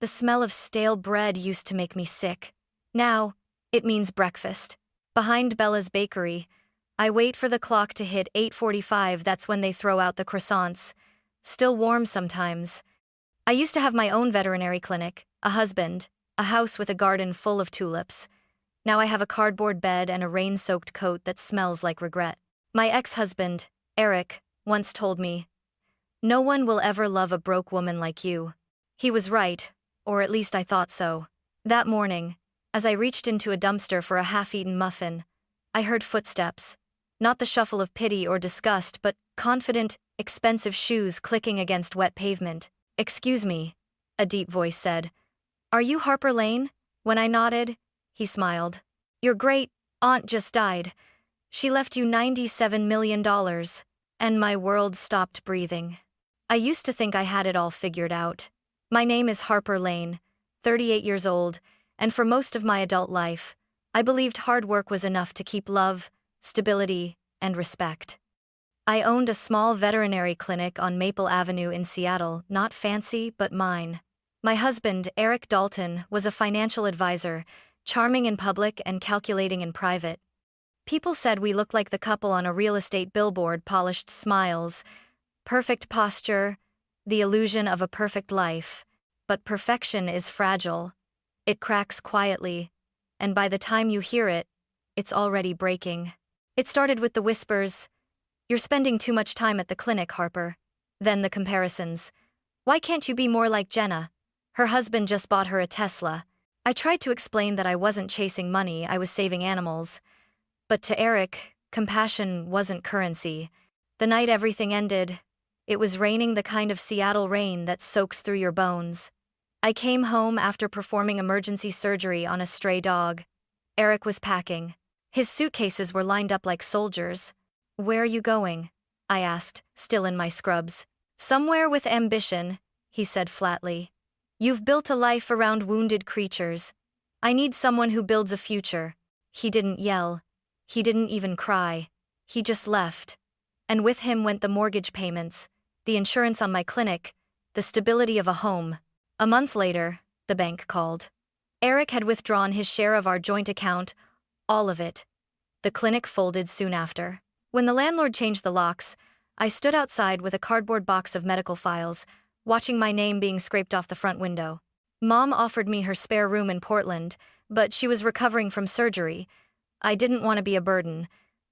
The smell of stale bread used to make me sick. Now, it means breakfast. Behind Bella's bakery, I wait for the clock to hit 8:45. That's when they throw out the croissants. Still warm sometimes. I used to have my own veterinary clinic, a husband, a house with a garden full of tulips. Now I have a cardboard bed and a rain-soaked coat that smells like regret. My ex-husband, Eric, once told me, "No one will ever love a broke woman like you." He was right, or at least I thought so. That morning, as I reached into a dumpster for a half-eaten muffin, I heard footsteps. Not the shuffle of pity or disgust, but confident, expensive shoes clicking against wet pavement. "Excuse me," a deep voice said. "Are you Harper Lane?" When I nodded, he smiled. "Your great-aunt just died. She left you $97 million. And my world stopped breathing. I used to think I had it all figured out. My name is Harper Lane, 38 years old, and for most of my adult life, I believed hard work was enough to keep love, stability, and respect. I owned a small veterinary clinic on Maple Avenue in Seattle, not fancy, but mine. My husband, Eric Dalton, was a financial advisor, charming in public and calculating in private. People said we looked like the couple on a real estate billboard, polished smiles, perfect posture, the illusion of a perfect life. But perfection is fragile. It cracks quietly, and by the time you hear it, it's already breaking. It started with the whispers, "You're spending too much time at the clinic, Harper." Then the comparisons. "Why can't you be more like Jenna? Her husband just bought her a Tesla." I tried to explain that I wasn't chasing money, I was saving animals. But to Eric, compassion wasn't currency. The night everything ended, it was raining, the kind of Seattle rain that soaks through your bones. I came home after performing emergency surgery on a stray dog. Eric was packing. His suitcases were lined up like soldiers. "Where are you going?" I asked, still in my scrubs. "Somewhere with ambition," he said flatly. "You've built a life around wounded creatures. I need someone who builds a future." He didn't yell. He didn't even cry. He just left. And with him went the mortgage payments, the insurance on my clinic, the stability of a home. A month later, the bank called. Eric had withdrawn his share of our joint account, all of it. The clinic folded soon after. When the landlord changed the locks, I stood outside with a cardboard box of medical files, watching my name being scraped off the front window. Mom offered me her spare room in Portland, but she was recovering from surgery. I didn't want to be a burden.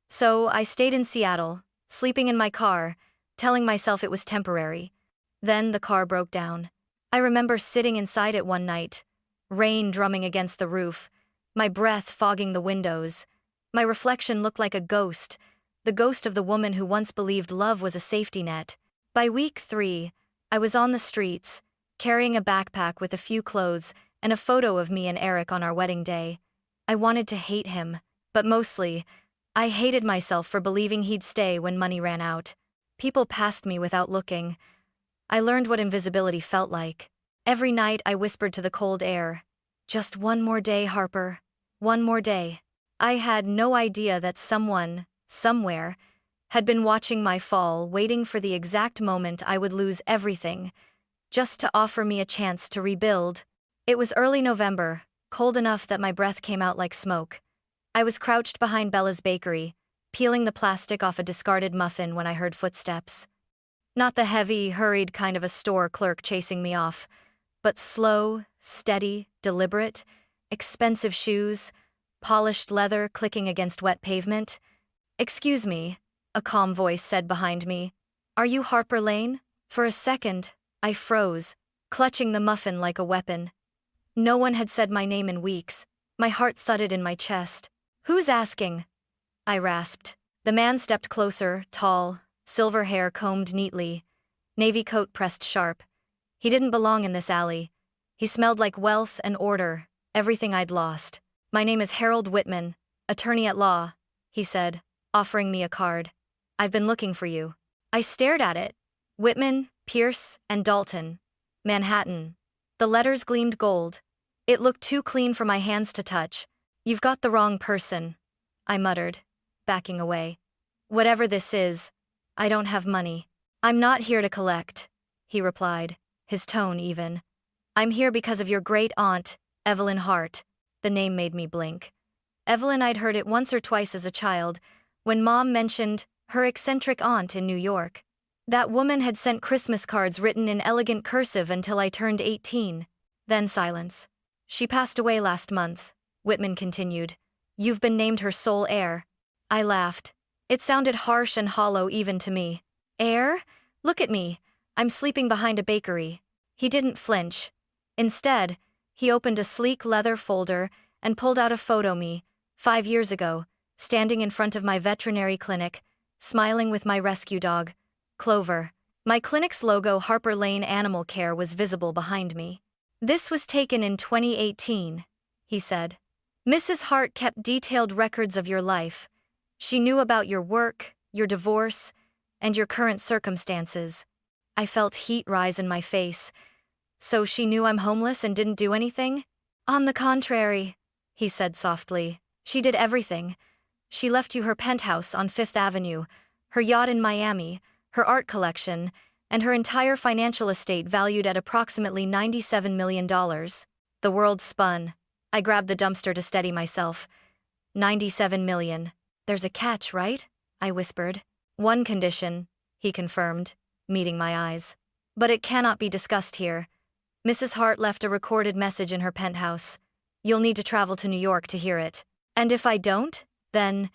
So I stayed in Seattle, sleeping in my car, telling myself it was temporary. Then the car broke down. I remember sitting inside it one night, rain drumming against the roof, my breath fogging the windows. My reflection looked like a ghost, the ghost of the woman who once believed love was a safety net. By week 3, I was on the streets, carrying a backpack with a few clothes and a photo of me and Eric on our wedding day. I wanted to hate him, but mostly, I hated myself for believing he'd stay when money ran out. People passed me without looking. I learned what invisibility felt like. Every night I whispered to the cold air, "Just one more day, Harper. One more day." I had no idea that someone, somewhere, had been watching my fall, waiting for the exact moment I would lose everything, just to offer me a chance to rebuild. It was early November, cold enough that my breath came out like smoke. I was crouched behind Bella's bakery, peeling the plastic off a discarded muffin when I heard footsteps. Not the heavy, hurried kind of a store clerk chasing me off, but slow, steady, deliberate, expensive shoes, polished leather clicking against wet pavement. "Excuse me," a calm voice said behind me. "Are you Harper Lane?" For a second, I froze, clutching the muffin like a weapon. No one had said my name in weeks. My heart thudded in my chest. "Who's asking?" I rasped. The man stepped closer, tall, silver hair combed neatly, navy coat pressed sharp. He didn't belong in this alley. He smelled like wealth and order, everything I'd lost. "My name is Harold Whitman, attorney at law," he said, offering me a card. "I've been looking for you." I stared at it. Whitman, Pierce, and Dalton. Manhattan. The letters gleamed gold. It looked too clean for my hands to touch. "You've got the wrong person," I muttered, backing away. "Whatever this is, I don't have money." "I'm not here to collect," he replied, his tone even. I'm here because of your great aunt, Evelyn Hart. The name made me blink. Evelyn, I'd heard it once or twice as a child, when Mom mentioned her eccentric aunt in New York. That woman had sent Christmas cards written in elegant cursive until I turned 18. Then silence. She passed away last month, Whitman continued. You've been named her sole heir. I laughed. It sounded harsh and hollow even to me. Heir? Look at me. I'm sleeping behind a bakery. He didn't flinch. Instead, he opened a sleek leather folder and pulled out a photo me, 5 years ago, standing in front of my veterinary clinic, smiling with my rescue dog, Clover. My clinic's logo, Harper Lane Animal Care, was visible behind me. This was taken in 2018, he said. Mrs. Hart kept detailed records of your life. She knew about your work, your divorce, and your current circumstances. I felt heat rise in my face. So she knew I'm homeless and didn't do anything? On the contrary, he said softly. She did everything. She left you her penthouse on Fifth Avenue, her yacht in Miami, her art collection, and her entire financial estate valued at approximately $97 million. The world spun. I grabbed the dumpster to steady myself. 97 million. There's a catch, right? I whispered. One condition, he confirmed, meeting my eyes. But it cannot be discussed here. Mrs. Hart left a recorded message in her penthouse. You'll need to travel to New York to hear it. And if I don't, then,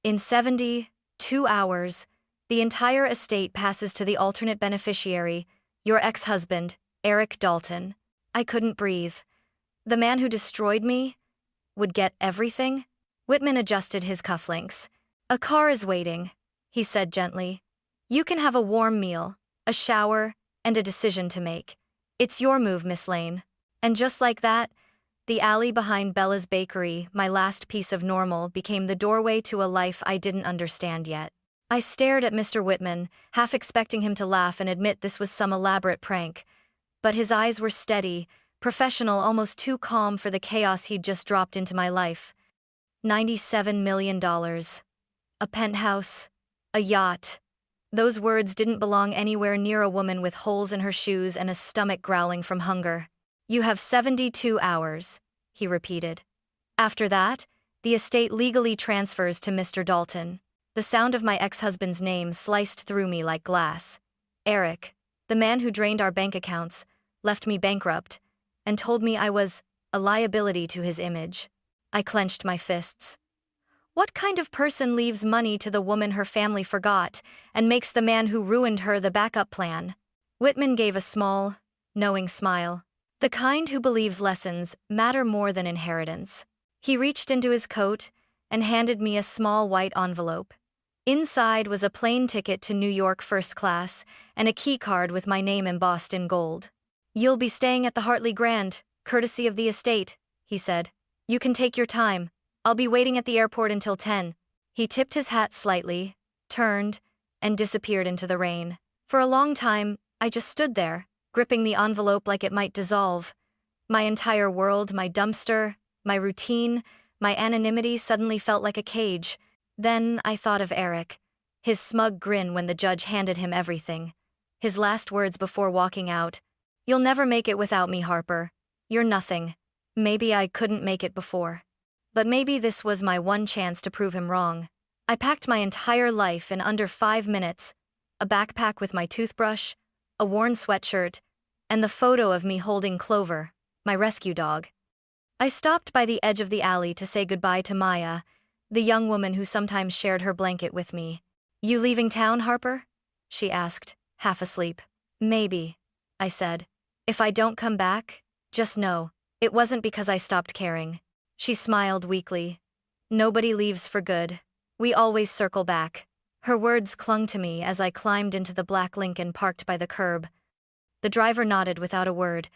in 72 hours, the entire estate passes to the alternate beneficiary, your ex-husband, Eric Dalton. I couldn't breathe. The man who destroyed me would get everything? Whitman adjusted his cufflinks. A car is waiting, he said gently. You can have a warm meal, a shower, and a decision to make. It's your move, Miss Lane. And just like that, the alley behind Bella's bakery, my last piece of normal, became the doorway to a life I didn't understand yet. I stared at Mr. Whitman, half expecting him to laugh and admit this was some elaborate prank. But his eyes were steady, professional, almost too calm for the chaos he'd just dropped into my life. $97 million. A penthouse. A yacht. Those words didn't belong anywhere near a woman with holes in her shoes and a stomach growling from hunger. You have 72 hours, he repeated. After that, the estate legally transfers to Mr. Dalton. The sound of my ex-husband's name sliced through me like glass. Eric, the man who drained our bank accounts, left me bankrupt, and told me I was a liability to his image. I clenched my fists. What kind of person leaves money to the woman her family forgot and makes the man who ruined her the backup plan? Whitman gave a small, knowing smile. The kind who believes lessons matter more than inheritance. He reached into his coat and handed me a small white envelope. Inside was a plane ticket to New York first class and a key card with my name embossed in gold. You'll be staying at the Hartley Grand, courtesy of the estate, he said. You can take your time. I'll be waiting at the airport until 10. He tipped his hat slightly, turned, and disappeared into the rain. For a long time, I just stood there, gripping the envelope like it might dissolve. My entire world, my dumpster, my routine, my anonymity suddenly felt like a cage. Then I thought of Eric, his smug grin when the judge handed him everything. His last words before walking out. You'll never make it without me, Harper. You're nothing. Maybe I couldn't make it before. But maybe this was my one chance to prove him wrong. I packed my entire life in under 5 minutes. A backpack with my toothbrush, a worn sweatshirt, and the photo of me holding Clover, my rescue dog. I stopped by the edge of the alley to say goodbye to Maya, the young woman who sometimes shared her blanket with me. You leaving town, Harper? She asked, half asleep. Maybe, I said. If I don't come back, just know, it wasn't because I stopped caring. She smiled weakly. Nobody leaves for good. We always circle back. Her words clung to me as I climbed into the black Lincoln parked by the curb. The driver nodded without a word,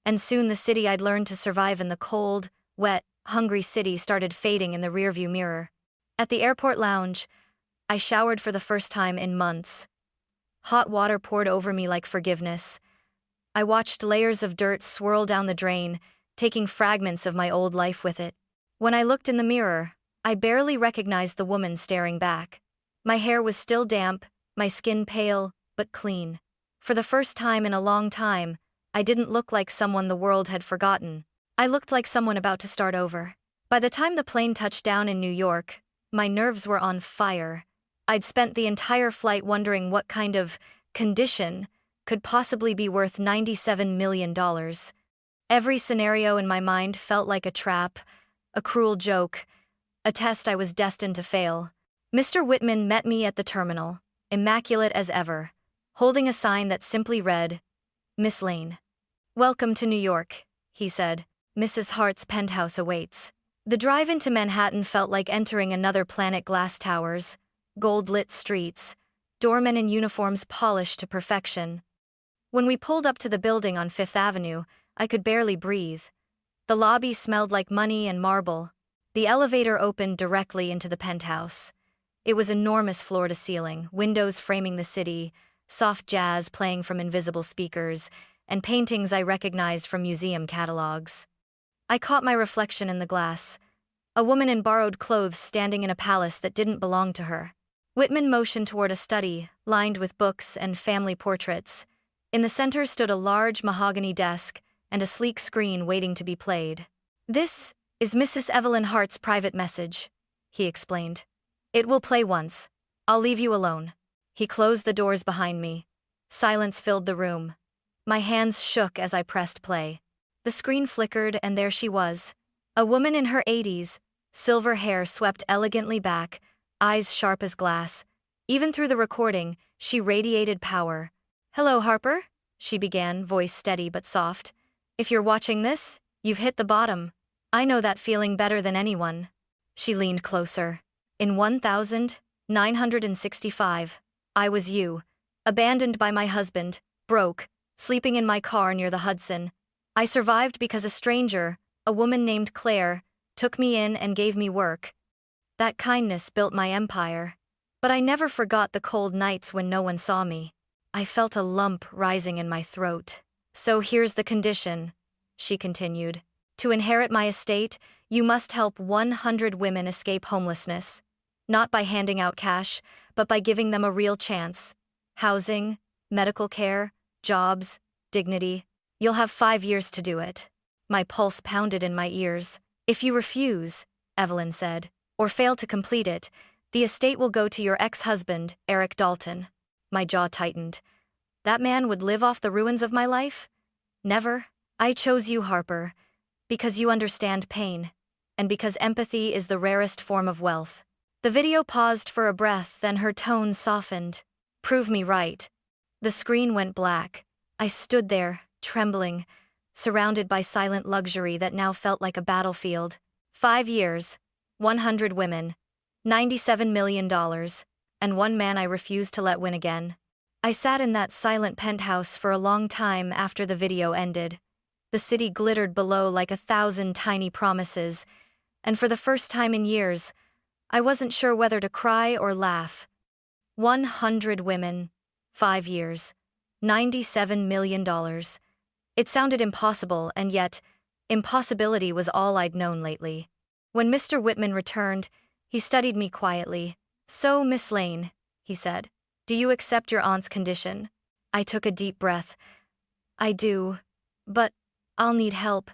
and soon the city I'd learned to survive in, the cold, wet, hungry city, started fading in the rearview mirror. At the airport lounge, I showered for the first time in months. Hot water poured over me like forgiveness. I watched layers of dirt swirl down the drain, taking fragments of my old life with it. When I looked in the mirror, I barely recognized the woman staring back. My hair was still damp, my skin pale, but clean. For the first time in a long time, I didn't look like someone the world had forgotten. I looked like someone about to start over. By the time the plane touched down in New York, my nerves were on fire. I'd spent the entire flight wondering what kind of condition could possibly be worth $97 million. Every scenario in my mind felt like a trap, a cruel joke, a test I was destined to fail. Mr. Whitman met me at the terminal, immaculate as ever, holding a sign that simply read, Miss Lane. Welcome to New York, he said. Mrs. Hart's penthouse awaits. The drive into Manhattan felt like entering another planet. Glass towers, gold-lit streets, doormen in uniforms polished to perfection. When we pulled up to the building on Fifth Avenue, I could barely breathe. The lobby smelled like money and marble. The elevator opened directly into the penthouse. It was enormous floor to ceiling, windows framing the city, soft jazz playing from invisible speakers, and paintings I recognized from museum catalogs. I caught my reflection in the glass. A woman in borrowed clothes standing in a palace that didn't belong to her. Whitman motioned toward a study, lined with books and family portraits. In the center stood a large mahogany desk and a sleek screen waiting to be played. This is Mrs. Evelyn Hart's private message, he explained. It will play once. I'll leave you alone. He closed the doors behind me. Silence filled the room. My hands shook as I pressed play. The screen flickered and there she was. A woman in her 80s, silver hair swept elegantly back, eyes sharp as glass. Even through the recording, she radiated power. Hello, Harper, she began, voice steady but soft. If you're watching this, you've hit the bottom. I know that feeling better than anyone. She leaned closer. In 1965, I was you, abandoned by my husband, broke, sleeping in my car near the Hudson. I survived because a stranger, a woman named Claire, took me in and gave me work. That kindness built my empire. But I never forgot the cold nights when no one saw me. I felt a lump rising in my throat. So here's the condition, she continued. To inherit my estate, you must help 100 women escape homelessness. Not by handing out cash, but by giving them a real chance. Housing, medical care, jobs, dignity. You'll have 5 years to do it. My pulse pounded in my ears. If you refuse, Evelyn said, or fail to complete it, the estate will go to your ex-husband, Eric Dalton. My jaw tightened. That man would live off the ruins of my life? Never. I chose you, Harper, because you understand pain, and because empathy is the rarest form of wealth. The video paused for a breath, then her tone softened. Prove me right. The screen went black. I stood there, trembling, surrounded by silent luxury that now felt like a battlefield. 5 years, 100 women, $97 million, and one man I refused to let win again. I sat in that silent penthouse for a long time after the video ended. The city glittered below like 1,000 tiny promises, and for the first time in years, I wasn't sure whether to cry or laugh. 100 women, 5 years, $97 million. It sounded impossible, and yet, impossibility was all I'd known lately. When Mr. Whitman returned, he studied me quietly. So, Miss Lane, he said, do you accept your aunt's condition? I took a deep breath. I do, but I'll need help.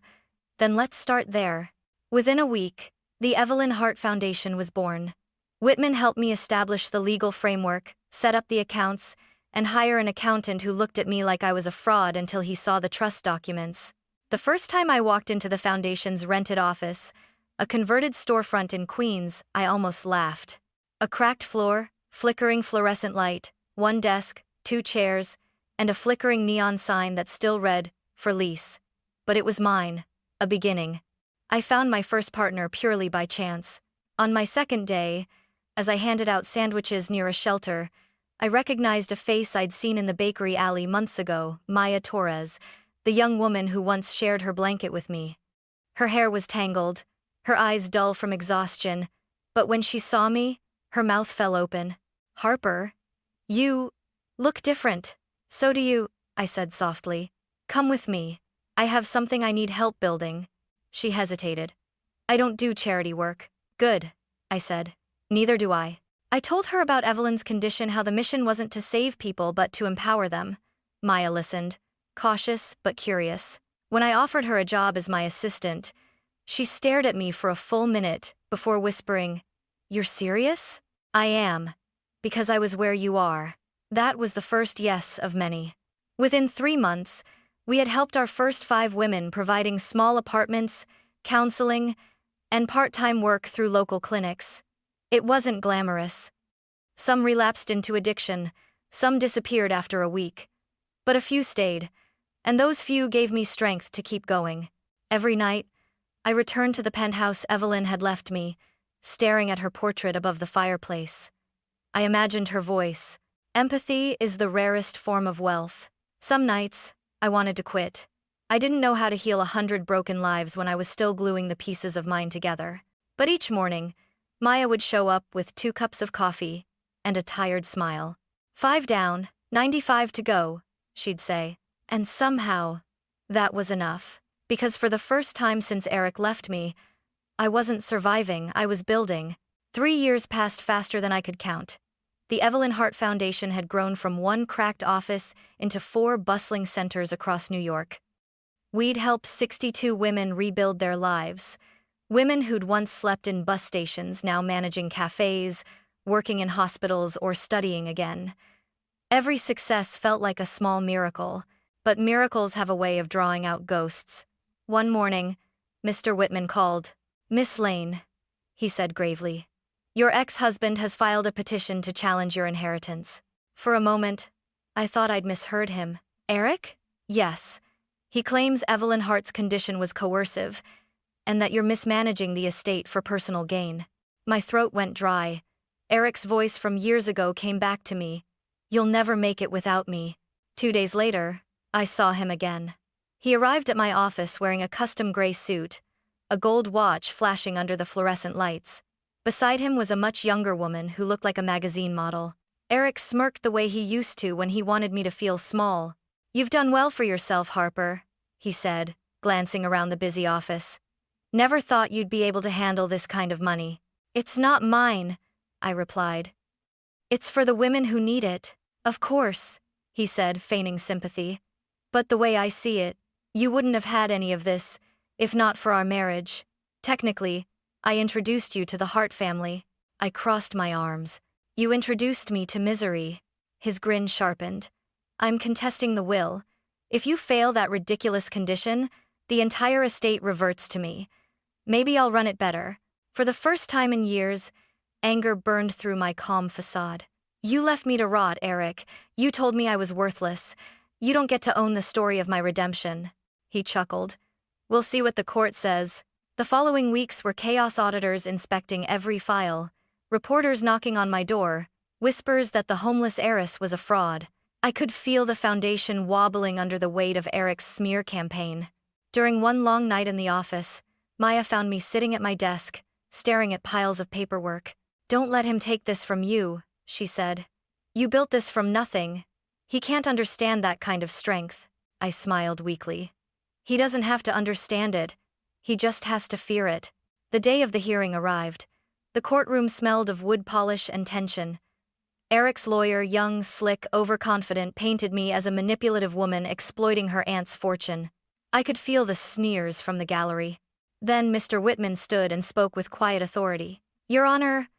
Then let's start there. Within a week, the Evelyn Hart Foundation was born. Whitman helped me establish the legal framework, set up the accounts, and hire an accountant who looked at me like I was a fraud until he saw the trust documents. The first time I walked into the foundation's rented office, a converted storefront in Queens, I almost laughed. A cracked floor, flickering fluorescent light, one desk, 2 chairs, and a flickering neon sign that still read, for lease. But it was mine, a beginning. I found my first partner purely by chance. On my second day, as I handed out sandwiches near a shelter, I recognized a face I'd seen in the bakery alley months ago, Maya Torres, the young woman who once shared her blanket with me. Her hair was tangled, her eyes dull from exhaustion, but when she saw me, her mouth fell open. Harper, you look different. So do you, I said softly. Come with me. I have something I need help building. She hesitated. I don't do charity work. Good, I said. Neither do I. I told her about Evelyn's condition, how the mission wasn't to save people but to empower them. Maya listened, cautious but curious. When I offered her a job as my assistant, she stared at me for a full minute before whispering, "You're serious?" "I am. Because I was where you are." That was the first yes of many. Within 3 months, we had helped our first 5 women, providing small apartments, counseling, and part-time work through local clinics. It wasn't glamorous. Some relapsed into addiction, some disappeared after a week. But a few stayed, and those few gave me strength to keep going. Every night, I returned to the penthouse Evelyn had left me, staring at her portrait above the fireplace. I imagined her voice. Empathy is the rarest form of wealth. Some nights, I wanted to quit. I didn't know how to heal 100 broken lives when I was still gluing the pieces of mine together. But each morning, Maya would show up with 2 cups of coffee and a tired smile. 5 down, 95 to go, she'd say. And somehow, that was enough. Because for the first time since Eric left me, I wasn't surviving, I was building. 3 years passed faster than I could count. The Evelyn Hart Foundation had grown from 1 cracked office into 4 bustling centers across New York. We'd helped 62 women rebuild their lives. Women who'd once slept in bus stations, now managing cafes, working in hospitals, or studying again. Every success felt like a small miracle, but miracles have a way of drawing out ghosts. One morning, Mr. Whitman called. "Miss Lane," he said gravely, "your ex-husband has filed a petition to challenge your inheritance." For a moment, I thought I'd misheard him. "Eric?" "Yes. He claims Evelyn Hart's condition was coercive, and that you're mismanaging the estate for personal gain." My throat went dry. Eric's voice from years ago came back to me. "You'll never make it without me." 2 days later, I saw him again. He arrived at my office wearing a custom gray suit, a gold watch flashing under the fluorescent lights. Beside him was a much younger woman who looked like a magazine model. Eric smirked the way he used to when he wanted me to feel small. "You've done well for yourself, Harper," he said, glancing around the busy office. "Never thought you'd be able to handle this kind of money." "It's not mine," I replied. "It's for the women who need it." "Of course," he said, feigning sympathy. "But the way I see it, you wouldn't have had any of this, if not for our marriage. Technically, I introduced you to the Hart family." I crossed my arms. "You introduced me to misery." His grin sharpened. "I'm contesting the will. If you fail that ridiculous condition, the entire estate reverts to me. Maybe I'll run it better." For the first time in years, anger burned through my calm facade. "You left me to rot, Eric. You told me I was worthless. You don't get to own the story of my redemption." He chuckled. "We'll see what the court says." The following weeks were chaos: auditors inspecting every file, reporters knocking on my door, whispers that the homeless heiress was a fraud. I could feel the foundation wobbling under the weight of Eric's smear campaign. During one long night in the office, Maya found me sitting at my desk, staring at piles of paperwork. "Don't let him take this from you," she said. "You built this from nothing. He can't understand that kind of strength." I smiled weakly. "He doesn't have to understand it. He just has to fear it." The day of the hearing arrived. The courtroom smelled of wood polish and tension. Eric's lawyer, young, slick, overconfident, painted me as a manipulative woman exploiting her aunt's fortune. I could feel the sneers from the gallery. Then Mr. Whitman stood and spoke with quiet authority. "Your Honor,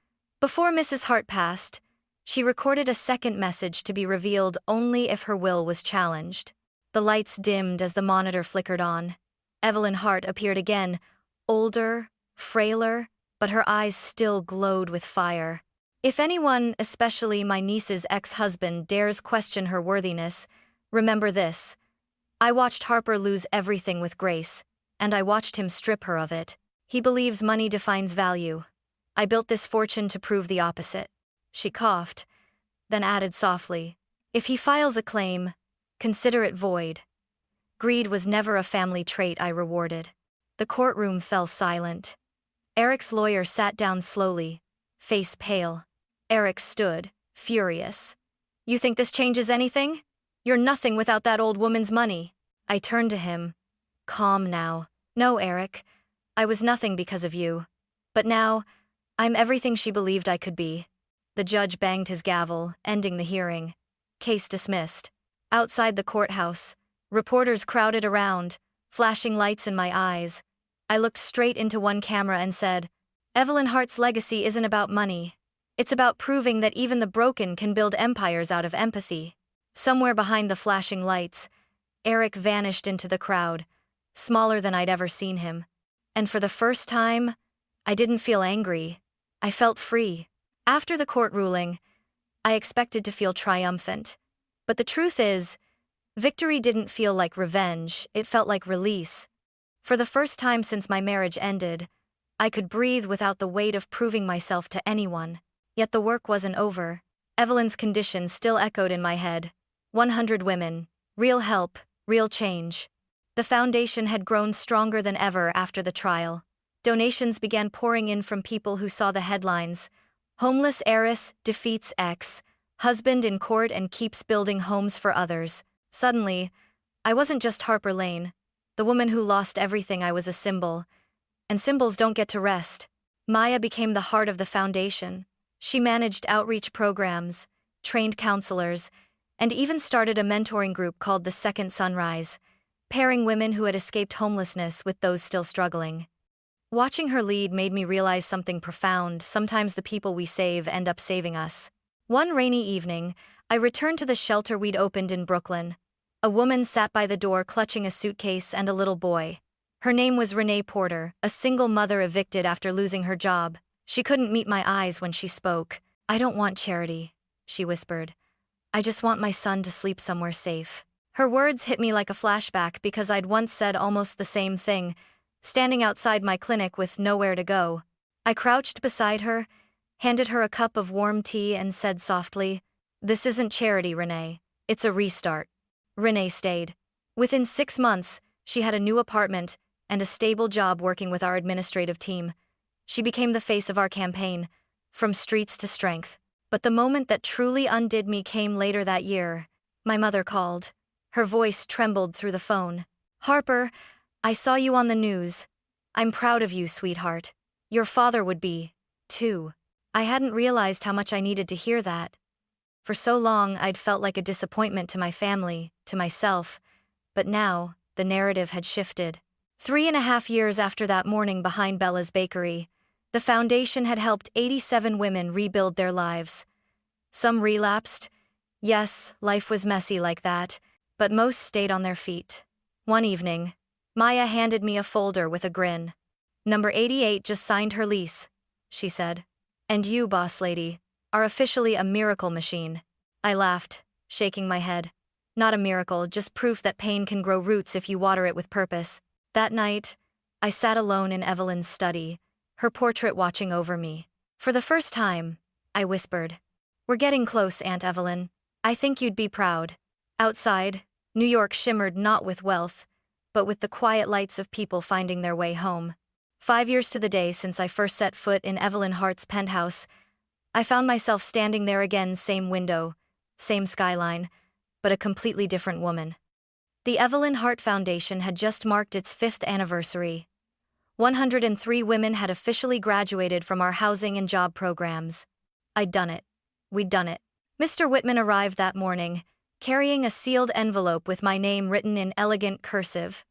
before Mrs. Hart passed, she recorded a second message to be revealed only if her will was challenged." The lights dimmed as the monitor flickered on. Evelyn Hart appeared again, older, frailer, but her eyes still glowed with fire. "If anyone, especially my niece's ex-husband, dares question her worthiness, remember this. I watched Harper lose everything with grace, and I watched him strip her of it. He believes money defines value. I built this fortune to prove the opposite." She coughed, then added softly, "If he files a claim, consider it void." Greed was never a family trait I rewarded. The courtroom fell silent. Eric's lawyer sat down slowly, face pale. Eric stood, furious. "You think this changes anything? You're nothing without that old woman's money." I turned to him, calm now. "No, Eric, I was nothing because of you. But now, I'm everything she believed I could be." The judge banged his gavel, ending the hearing. Case dismissed. Outside the courthouse, Reporters crowded around, flashing lights in my eyes. I looked straight into one camera and said, "Evelyn Hart's legacy isn't about money. It's about proving that even the broken can build empires out of empathy." Somewhere behind the flashing lights, Eric vanished into the crowd, smaller than I'd ever seen him. And for the first time, I didn't feel angry. I felt free. After the court ruling, I expected to feel triumphant. But the truth is, victory didn't feel like revenge, it felt like release. For the first time since my marriage ended, I could breathe without the weight of proving myself to anyone. Yet the work wasn't over. Evelyn's condition still echoed in my head. 100 women, real help, real change. The foundation had grown stronger than ever after the trial. Donations began pouring in from people who saw the headlines. Homeless heiress defeats ex, husband in court and keeps building homes for others. Suddenly, I wasn't just Harper Lane, the woman who lost everything. I was a symbol. And symbols don't get to rest. Maya became the heart of the foundation. She managed outreach programs, trained counselors, and even started a mentoring group called the Second Sunrise, pairing women who had escaped homelessness with those still struggling. Watching her lead made me realize something profound. Sometimes the people we save end up saving us. One rainy evening, I returned to the shelter we'd opened in Brooklyn. A woman sat by the door clutching a suitcase and a little boy. Her name was Renee Porter, a single mother evicted after losing her job. She couldn't meet my eyes when she spoke. "I don't want charity," she whispered. "I just want my son to sleep somewhere safe." Her words hit me like a flashback because I'd once said almost the same thing, standing outside my clinic with nowhere to go. I crouched beside her, handed her a cup of warm tea and said softly, "This isn't charity, Renee. It's a restart." Renee stayed. Within 6 months, she had a new apartment and a stable job working with our administrative team. She became the face of our campaign, from streets to strength. But the moment that truly undid me came later that year. My mother called. Her voice trembled through the phone. "Harper, I saw you on the news. I'm proud of you, sweetheart. Your father would be, too." I hadn't realized how much I needed to hear that. For so long, I'd felt like a disappointment to my family, to myself. But now, the narrative had shifted. 3.5 years after that morning behind Bella's bakery, the foundation had helped 87 women rebuild their lives. Some relapsed. Yes, life was messy like that, but most stayed on their feet. One evening, Maya handed me a folder with a grin. "Number 88 just signed her lease," she said. "And you, boss lady, are officially a miracle machine." I laughed, shaking my head. Not a miracle, just proof that pain can grow roots if you water it with purpose. That night, I sat alone in Evelyn's study, her portrait watching over me. For the first time, I whispered, "We're getting close, Aunt Evelyn. I think you'd be proud." Outside, New York shimmered not with wealth, but with the quiet lights of people finding their way home. 5 years to the day since I first set foot in Evelyn Hart's penthouse, I found myself standing there again, same window, same skyline, but a completely different woman. The Evelyn Hart Foundation had just marked its 5th anniversary. 103 women had officially graduated from our housing and job programs. I'd done it. We'd done it. Mr. Whitman arrived that morning, carrying a sealed envelope with my name written in elegant cursive.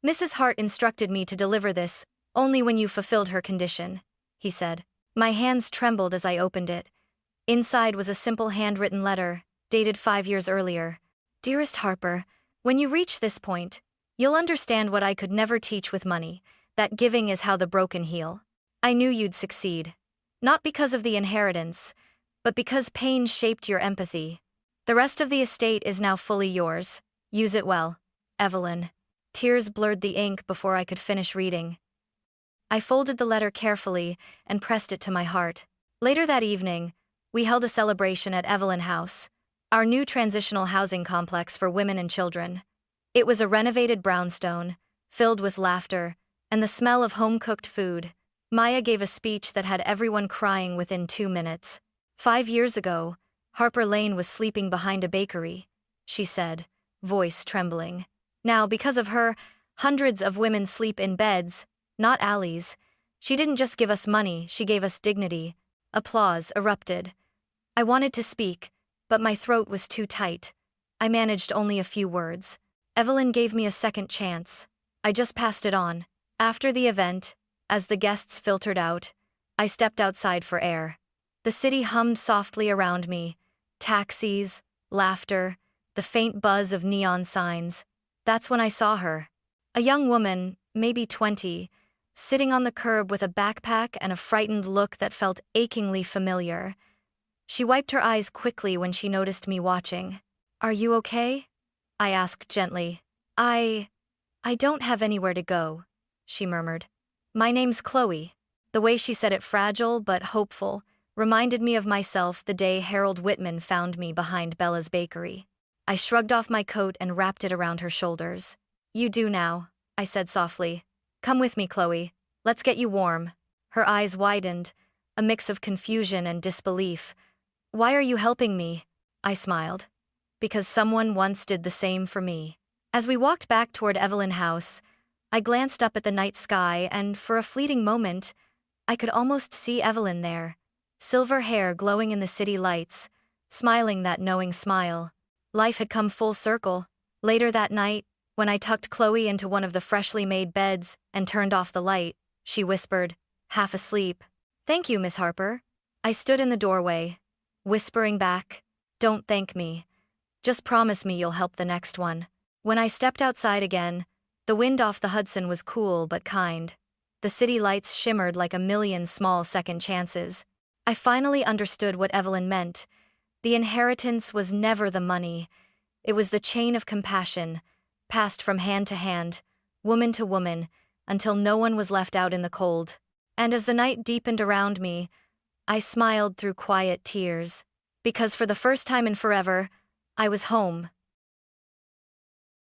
"Mrs. Hart instructed me to deliver this only when you fulfilled her condition," he said. My hands trembled as I opened it. Inside was a simple handwritten letter, dated 5 years earlier. "Dearest Harper, when you reach this point, you'll understand what I could never teach with money, that giving is how the broken heal. I knew you'd succeed. Not because of the inheritance, but because pain shaped your empathy. The rest of the estate is now fully yours. Use it well. Evelyn." Tears blurred the ink before I could finish reading. I folded the letter carefully and pressed it to my heart. Later that evening, we held a celebration at Evelyn House, our new transitional housing complex for women and children. It was a renovated brownstone, filled with laughter, and the smell of home-cooked food. Maya gave a speech that had everyone crying within 2 minutes. 5 years ago, Harper Lane was sleeping behind a bakery, she said, voice trembling. Now, because of her, hundreds of women sleep in beds, not alleys. She didn't just give us money, she gave us dignity. Applause erupted. I wanted to speak, but my throat was too tight. I managed only a few words. Evelyn gave me a second chance. I just passed it on. After the event, as the guests filtered out, I stepped outside for air. The city hummed softly around me. Taxis, laughter, the faint buzz of neon signs. That's when I saw her. A young woman, maybe 20, sitting on the curb with a backpack and a frightened look that felt achingly familiar. She wiped her eyes quickly when she noticed me watching. "Are you okay?" I asked gently. I don't have anywhere to go," she murmured. "My name's Chloe." The way she said it, fragile but hopeful, reminded me of myself the day Harold Whitman found me behind Bella's bakery. I shrugged off my coat and wrapped it around her shoulders. "You do now," I said softly. "Come with me, Chloe. Let's get you warm." Her eyes widened, a mix of confusion and disbelief. "Why are you helping me?" I smiled. "Because someone once did the same for me." As we walked back toward Evelyn House, I glanced up at the night sky and, for a fleeting moment, I could almost see Evelyn there, silver hair glowing in the city lights, smiling that knowing smile. Life had come full circle. Later that night, when I tucked Chloe into one of the freshly made beds and turned off the light, she whispered, half asleep, "Thank you, Miss Harper." I stood in the doorway, whispering back, "Don't thank me. Just promise me you'll help the next one." When I stepped outside again, the wind off the Hudson was cool but kind. The city lights shimmered like a million small second chances. I finally understood what Evelyn meant. The inheritance was never the money. It was the chain of compassion, passed from hand to hand, woman to woman, until no one was left out in the cold. And as the night deepened around me, I smiled through quiet tears. Because for the first time in forever, I was home.